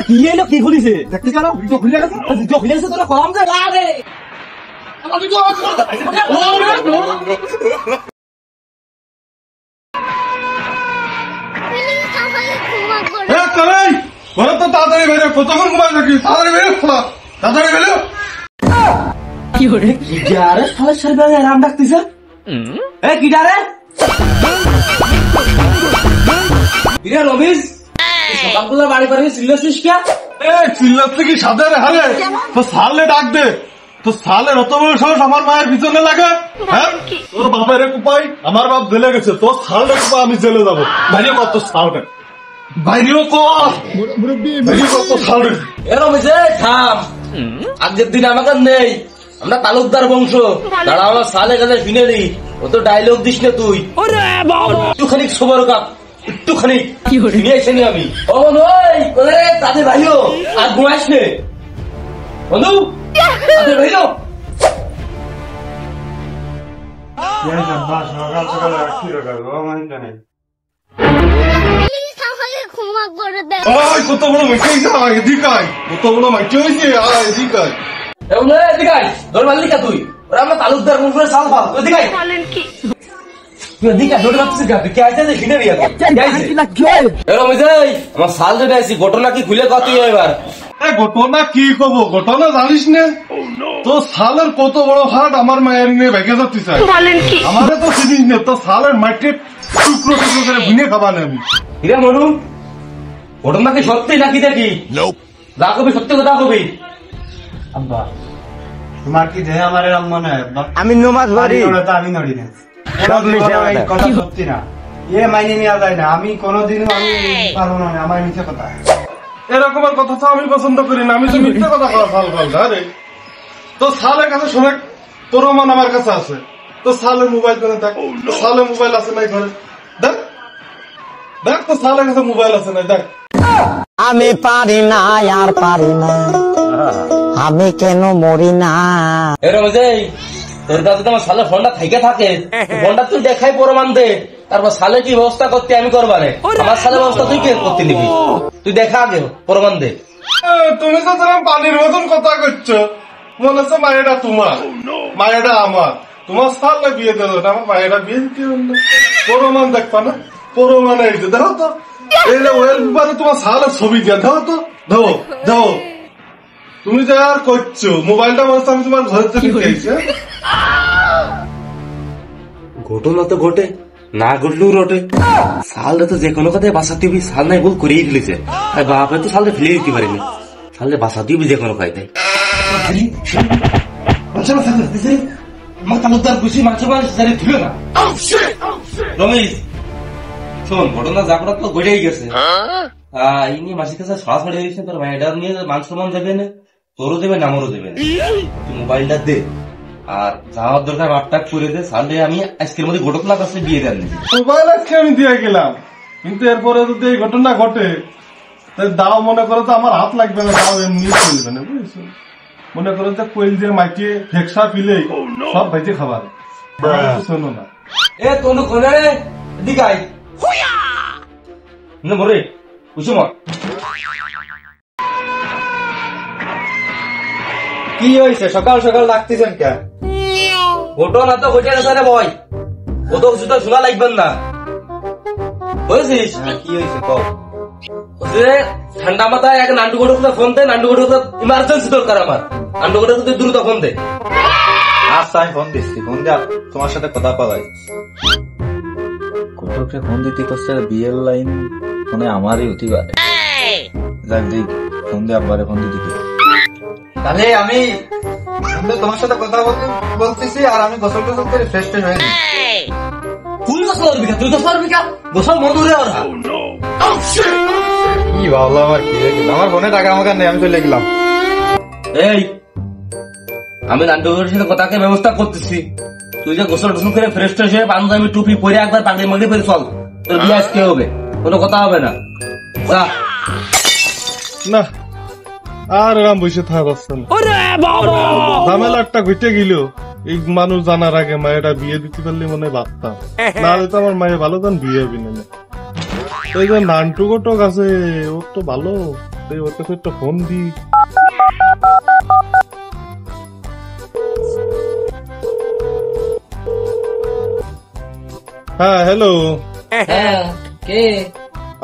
কি এলো কি খুলিছে দেখতে কেন খুলে গেছে খুলে গেছে তোরা কম যে আরে তাড়াতাড়ি বেরো কতক্ষণ ঘুমাই থাকি তাড়াতাড়ি বেরো তাড়াতাড়ি বেরো কি হরে আরে শালা শালা রাম ডাকতেছে এ কি ডারে বিরা রবিস সকালবেলা বাড়ি করে চিল্লাছিস কে এ চিল্লাচ্ছে কি সাদের হারে তো সালে ডাক দে তো সালের অত বড় সাহস আমার মায়ের পিছনে লাগে হ্যাঁ তোর বাপের কুপাই আমার বাপ জেলে গেছে তোর সালটা কুপা আমি জেলে যাবো বাইরে কত সালটা বাইরেও কর বাইরে কত সালটা এ রবিস থাম আজকের দিন আমাকে নেই আমরা তালুকদার বংশ দাঁড়া আমার সালে গেলে ফিনে নি ও তো ডায়লগ দিস না তুই একটুখানি খবর কাপ একটুখানি নিয়ে এসে নি আমি ও বন্ধু তাদের ভাইও আর ঘুমাইস নে বন্ধু তাদের ভাইও সকাল সকাল রাখি রাখা কত বড় মাইকে এদিকে কত বড় মাইকে হয়েছে এদিকে তোর মালিকা তুই ওরা আমরা তালুকদার বংশের সাল ফাল এদিকে আমার সাল যেটা আছি ঘটনা কি খুলে কত এবার ঘটনা কি কব ঘটনা জানিস না তো সালের কত বড় হাট আমার মায়ের নিয়ে ভেঙে যাচ্ছি আমারে তো চিনিস না তো সালের মাটি টুকরো টুকরো করে ভুনে খাবানে আমি হিরা মনু ঘটনা কি সত্যি নাকি দেখি যা কবি সত্যি কথা কবি আব্বা তোমার কি দেহে আমার এরকম মনে হয় আমি নমাজ পড়ি আমি নড়ি না কথা সত্যি না এ মাইনে নেওয়া যায় না আমি কোনোদিনও আমি পারবো না আমার মিথ্যে কথা এরকমের কথা তো আমি পছন্দ করি না আমি তো মিথ্যে কথা সাল ফাল আরে তো সালের কাছে শোনে তোর মান আমার কাছে আছে তো সালের মোবাইল করে দেখ সালের মোবাইল আছে নাই ঘরে দেখ দেখ তো সালের কাছে মোবাইল আছে নাই দেখ আমি পারি না আর পারি না আমি কেন মরি না এরকম তোর কাছে তোমার সালে ফোনটা থেকে থাকে ফোনটা তুই দেখাই প্রমাণ দে তারপর সালে কি ব্যবস্থা করতে আমি করবারে আমার সালে ব্যবস্থা তুই কে করতে নিবি তুই দেখা আগে প্রমাণ দে তুমি তো তোমার পানির মতন কথা করছো মনে হচ্ছে মায়েরা তোমার মায়েরা আমার তোমার সালে বিয়ে দিল না আমার মায়েরা বিয়ে দিতে প্রমাণ দেখবা না প্রমাণ এই যে দেখো তো এই যে ওয়েল পেপারে তোমার সালের ছবি দিয়ে দেখো তো দেখো দেখো তুমি যে আর করছো মোবাইলটা মনে আমি তোমার ঘরের থেকে দিয়েছি ঘটনা তো ঘটে না ঘটলেও রটে সালটা তো যে কোনো কথায় বাঁচাতে হবি সাল নাই ভুল করেই ফেলেছে আর বাপে তো সালটা ফেলে দিতে পারিনি সালটা বাঁচাতে হবি যে কোনো কায়দায় রমেশ শোন ঘটনা যা করার তো ঘটেই গেছে এই নিয়ে মাসির কাছে সরাসরি হয়েছে তোর ভাইটা নিয়ে মান সম্মান দেবে না তোরও দেবে না আমারও দেবে না তুই মোবাইলটা দে আর যাওয়ার দরকার আটটাক করে দে সালে আমি আজকের মধ্যে ঘটনা কাছে বিয়ে দেন মোবাইল আজকে আমি দিয়ে গেলাম কিন্তু এরপরে যদি এই ঘটনা ঘটে তাই দাও মনে করো তো আমার হাত লাগবে না দাও এমনি চলবে না বুঝেছো মনে করো যে কোয়েল দিয়ে মাইকে ফেকসা পিলে সব ভাইতে খাবার শোনো না এ তোনু কোনে রে দিকাই না মরে বুঝছো মা কি হয়েছে সকাল সকাল ডাকতেছেন কে ঘটনা তো ঘটে গেছে রে বয় ও তো কিছুটা শোনা লাগবেন না বুঝেছিস কি হয়েছে কও ঠান্ডা মাথায় এক নান্ডু গোটে ফোন দে নান্ডু গোটে ইমার্জেন্সি দরকার আমার নান্ডু গোটে তুই দ্রুত ফোন দে আচ্ছা আমি ফোন দিচ্ছি ফোন দিয়ে তোমার সাথে কথা বলাই কোটকে ফোন দিতে করছে বিয়ের লাইন ফোনে আমারই হতে পারে যাক দেখ ফোন দিয়ে আব্বারে ফোন দিতে তাহলে আমি তোমার সাথে কথা বলতেছি আর আমি গোসল টোসল করে ফ্রেশ ট্রেশ হয়ে তুই গোসল করবি তুই গোসল করবি গোসল মধুরে ওরা কি ভাবলো আমার কি আমার ফোনে টাকা আমাকে নেই আমি চলে গেলাম এই আমি নান্ডুগরের সাথে কথাকে ব্যবস্থা করতেছি তুই যে গোসল টোসল করে ফ্রেশ ট্রেশ হয়ে পাঞ্জাবি টুপি পরে একবার পাগড়ি মাগড়ি পরে চল তোর বিয়ে আজকে হবে কোনো কথা হবে না যা না আর এরম বসে থাকা যাচ্ছে না ঝামেলা একটা ঘুরতে গেল এই মানুষ জানার আগে মায়েরা বিয়ে দিতে পারলে মনে হয় ভাবতাম, নাহলে তো আমার মায়ের ভালো তখন বিয়ে হবে না। এই যে নান্টু ঘটক আছে, ওর তো ভালো, ওর কাছে একটা ফোন দি। হ্যাঁ হ্যালো, হ্যাঁ কে?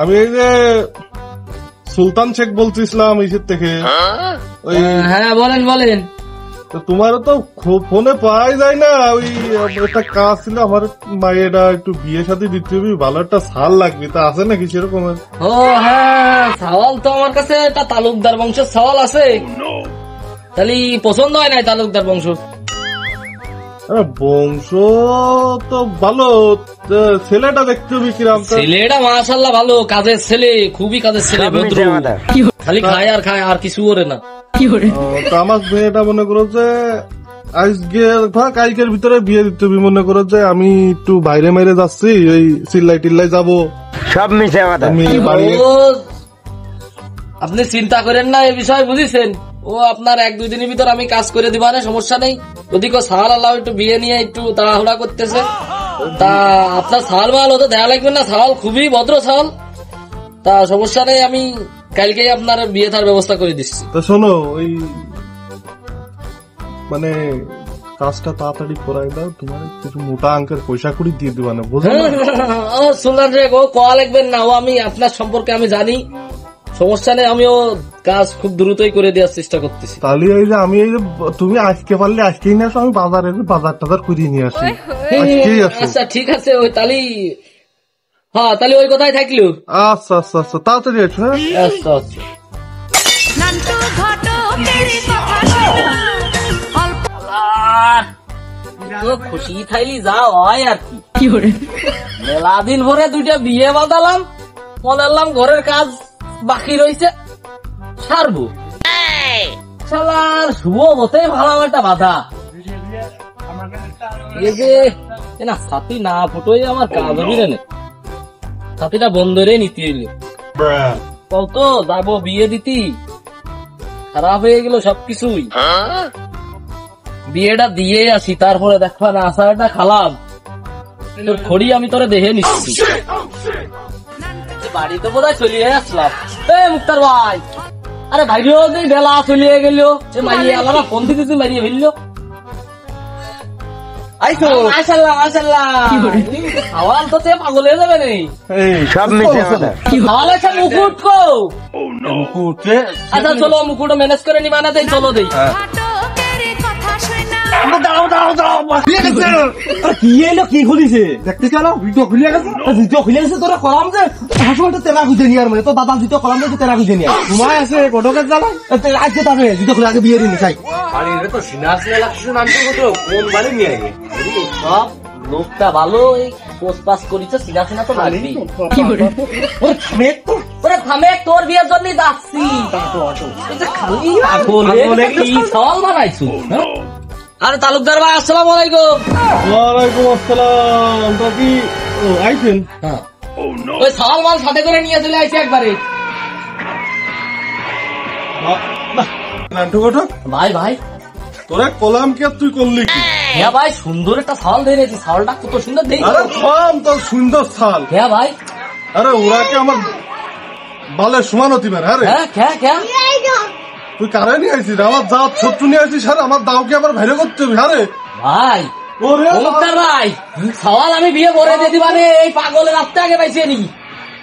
আমি এই যে সুলতান শেখ বলছিলাম ইসের থেকে। ওই হ্যাঁ বলেন বলেন। তো তোমারও তো ফোনে পাওয়াই যায় না। ওই একটা কাজ ছিল, আমার মায়েরা একটু বিয়ে সাথে দিতে হবে, ভালো একটা সাল লাগবে, তা আছে নাকি সেরকম? ও হ্যাঁ, সওয়াল তো আমার কাছে একটা তালুকদার বংশের সওয়াল আছে। তাহলে পছন্দ হয় নাই তালুকদার বংশ? বংশ তো ভালো, ছেলেটা দেখতে হবে কিরাম? ছেলেটা মাশাআল্লাহ ভালো, কাজের ছেলে, খুবই কাজের ছেলে, ভদ্র, খালি খায় আর কিছু করে না। তো আমার মেয়েটা মনে করো যে আজকে কালকের ভিতরে বিয়ে দিতে হবে। মনে করো যে আমি একটু বাইরে মাইরে যাচ্ছি, এই চিল্লাই টিল্লাই যাবো, সব মিশে আমি বাড়ি। ও আপনি চিন্তা করেন না এই বিষয়, বুঝেছেন? ও আপনার 1-2 দিনের ভিতর আমি কাজ করে দিবা না, সমস্যা নেই। ওদিকে সাল আল্লাহ একটু বিয়ে নিয়ে একটু তাড়াহুড়া করতেছে, তা আপনার সাল মাল হতে দেয়া লাগবে না, সাল খুবই ভদ্র সাল, তা সমস্যা নেই। আমি কালকে আপনার বিয়ে তার ব্যবস্থা করে দিচ্ছি। তো শোনো, ওই মানে কাজটা তাড়াতাড়ি করাই দাও, তোমার কিছু মোটা অঙ্কের পয়সা কুড়ি দিয়ে দিবা না, বুঝলো? ও সুলতান রে, ও কয়া লাগবেন না, ও আমি আপনার সম্পর্কে আমি জানি, সমস্যা নেই। আমিও কাজ খুব দ্রুতই করে দেওয়ার চেষ্টা করতেছি। তাহলে এই যে আমি এই যে তুমি আজকে পারলে আজকেই নিয়ে আসো, আমি বাজার টাজার করিয়ে নিয়ে আসি, আজকেই আসো। আচ্ছা ঠিক আছে, ওই তালি, হ্যাঁ তাহলে ওই কথাই থাকলো। আচ্ছা আচ্ছা আচ্ছা, তাড়াতাড়ি আসো। হ্যাঁ আচ্ছা আচ্ছা। নান্টু ঘটকের কথা শোনা অল্প তো খুশি থাইলি যা হয় আর কি। মেলা দিন ভরে 2টা বিয়ে বাঁধালাম, মনে করলাম ঘরের কাজ বাকি রয়েছে, সারবো। শালার শুভ হতে ভালো একটা বাধা, এই যে না ছাতি না ফুটোই আমার কাজ হবে রে, ছাতিটা বন্ধ রে নিতে হইলে কত যাবো বিয়ে দিতি, খারাপ হয়ে গেল সবকিছুই। বিয়েটা দিয়ে আসি, তারপরে দেখবা না আশাটা খালাম, তোর খড়ি আমি তোরে দেখে নিচ্ছি। বাড়িতে বোধ হয় চলিয়ে আসলাম। মুক্তার ভাই, আরে ভাইও যে বেলা চলিয়ে গেল, সে মারিয়ে আলাদা ফোন দিতে তুই মারিয়ে ফেললো। খাওয়াল তো পাগল হয়ে যাবে নেই, সব মিশে খাওয়াল একটা মুকুট কো। আচ্ছা চলো মুকুট ম্যানেজ করে নিবা না, দেই চলো দেই। ঘটকের কথা শোনা কি এলো, কি খুলিছে দেখতে চালো, ভিডিও খুলে গেছে, ভিডিও খুলে গেছে, তোরা কলাম যে হাসপাতাল তেরা খুঁজে নিয়ে আর মানে তো দাদা জিতো কলাম যে তেরা খুঁজে নিয়ে তোমার আছে ঘটকের জ্বালা আজকে তবে জিতো খুলে আগে বিয়ে দিনি চাই। বাড়ির তো সিনাসিনা লাগছে, নামতে কত কোন বাড়ি নিয়ে আগে সব লোকটা ভালো, এই পোস্ট পাস করিছে, সিনাসিনা তো লাগবেই। ওরে থামে, তোর বিয়ের জন্য যাচ্ছি, খালি বলে কি সওয়াল বানাইছো? আরে তালুকদার ভাই আসসালামু আলাইকুম। ওয়ালাইকুম আসসালাম। তা কি আইছেন? হ্যাঁ ওই সওয়াল মাল সাথে করে নিয়ে চলে আইছে একবারে। নান্টু ঘটক, ভাই ভাই তোরা কলাম কে তুই করলি কি? হ্যাঁ ভাই সুন্দর একটা সাল দিয়ে রেখেছি, সালটা কত সুন্দর দেখি। আরে কম তোর সুন্দর সাল। হ্যাঁ ভাই, আরে ওরা কি আমার বালের সমান হতে পারে? আরে হ্যাঁ খ্যা খ্যা তুই কারে নিয়ে আসিস? আমার দাও ছোট্ট নিয়ে আসিস, আর আমার দাও কি আবার ভাইরে করতে হবে? আরে ভাই ওরে মুক্তার ভাই, সওয়াল আমি বিয়ে করে দিতে পারে, এই পাগলের রাস্তা আগে পাইছে নি,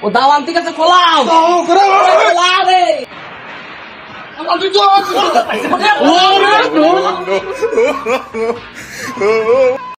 ও দাও আনতে গেছে, খোলাও দাও করে খোলা রে। ওরে